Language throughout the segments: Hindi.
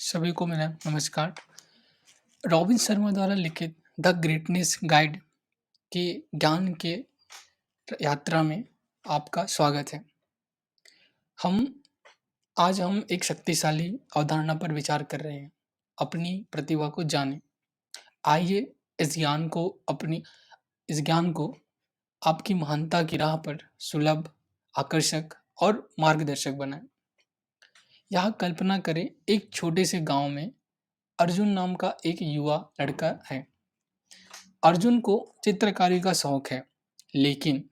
सभी को मेरा नमस्कार। रॉबिन शर्मा द्वारा लिखित द ग्रेटनेस गाइड के ज्ञान के यात्रा में आपका स्वागत है। हम हम एक शक्तिशाली अवधारणा पर विचार कर रहे हैं, अपनी प्रतिभा को जानें। आइए इस ज्ञान को आपकी महानता की राह पर सुलभ, आकर्षक और मार्गदर्शक बनाएं। यहाँ कल्पना करें, एक छोटे से गांव में अर्जुन नाम का एक युवा लड़का है। अर्जुन को चित्रकारी का शौक है, लेकिन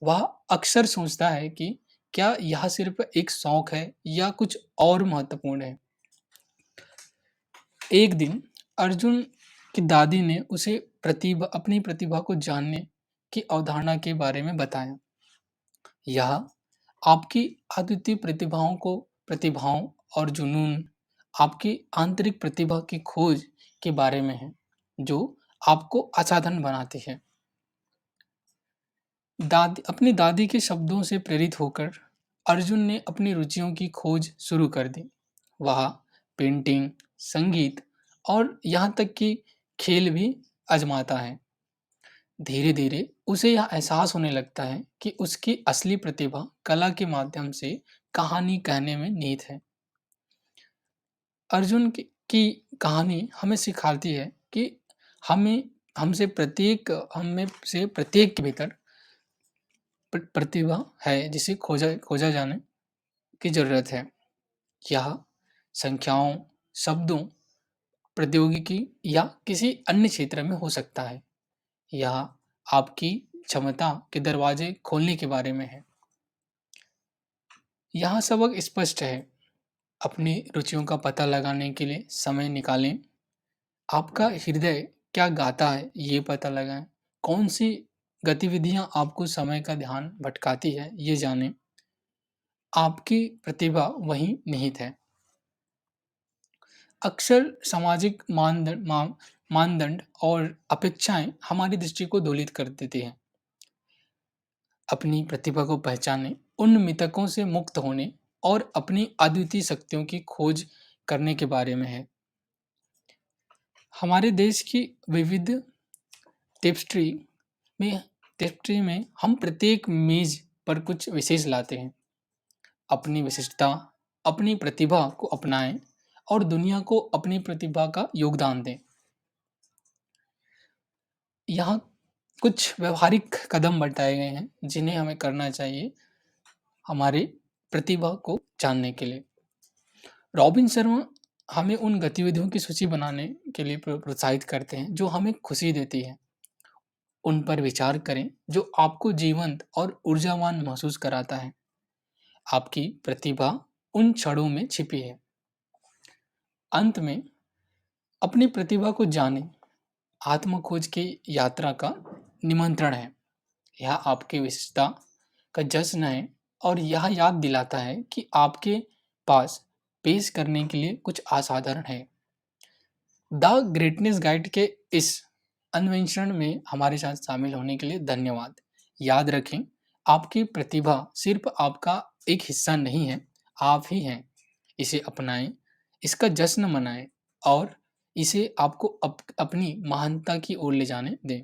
वह अक्सर सोचता है कि क्या यह सिर्फ एक शौक है या कुछ और महत्वपूर्ण है। एक दिन अर्जुन की दादी ने उसे अपनी प्रतिभा को जानने की अवधारणा के बारे में बताया। यह आपकी अद्वितीय प्रतिभाओं और जुनून, आपकी आंतरिक प्रतिभा की खोज के बारे में है, जो आपको असाधारण बनाती है। अपनी दादी के शब्दों से प्रेरित होकर अर्जुन ने अपनी रुचियों की खोज शुरू कर दी। वह पेंटिंग, संगीत और यहाँ तक कि खेल भी आजमाता है। धीरे धीरे उसे यह एहसास होने लगता है कि उसकी असली प्रतिभा कला के माध्यम से कहानी कहने में निहित है। अर्जुन की कहानी हमें सिखाती है कि हमें हमें से प्रत्येक के भीतर प्रतिभा है, जिसे खोजा खोजा जाने की जरूरत है। यह संख्याओं, शब्दों, प्रौद्योगिकी या किसी अन्य क्षेत्र में हो सकता है। यह आपकी क्षमता के दरवाजे खोलने के बारे में है। यहाँ सबक स्पष्ट है। अपनी रुचियों का पता लगाने के लिए समय निकालें। आपका हृदय क्या गाता है, ये पता लगाएं। कौन सी गतिविधियां आपको समय का ध्यान भटकाती है, ये जानें। आपकी प्रतिभा वहीं निहित है। अक्सर सामाजिक मानदंड और अपेक्षाएं हमारी दृष्टि को दोलित कर देती हैं। अपनी प्रतिभा को पहचानें, उन मिथकों से मुक्त होने और अपनी अद्वितीय शक्तियों की खोज करने के बारे में है। हमारे देश की विविध टेपेस्ट्री में हम प्रत्येक मेज पर कुछ विशेष लाते हैं। अपनी विशिष्टता, अपनी प्रतिभा को अपनाएं और दुनिया को अपनी प्रतिभा का योगदान दें। यहाँ कुछ व्यवहारिक कदम बताए गए हैं जिन्हें हमें करना चाहिए हमारी प्रतिभा को जानने के लिए। रॉबिन शर्मा हमें उन गतिविधियों की सूची बनाने के लिए प्रोत्साहित करते हैं जो हमें खुशी देती है। उन पर विचार करें जो आपको जीवंत और ऊर्जावान महसूस कराता है। आपकी प्रतिभा उन क्षणों में छिपी है। अंत में अपनी प्रतिभा को जानें। आत्म खोज की यात्रा का निमंत्रण है। यह आपकी विशेषता का जश्न है और यह याद दिलाता है कि आपके पास पेश करने के लिए कुछ असाधारण है। द ग्रेटनेस गाइड के इस अन्वेषण में हमारे साथ शामिल होने के लिए धन्यवाद। याद रखें, आपकी प्रतिभा सिर्फ आपका एक हिस्सा नहीं है, आप ही हैं। इसे अपनाएं, इसका जश्न मनाएं और इसे आपको अपनी महानता की ओर ले जाने दें।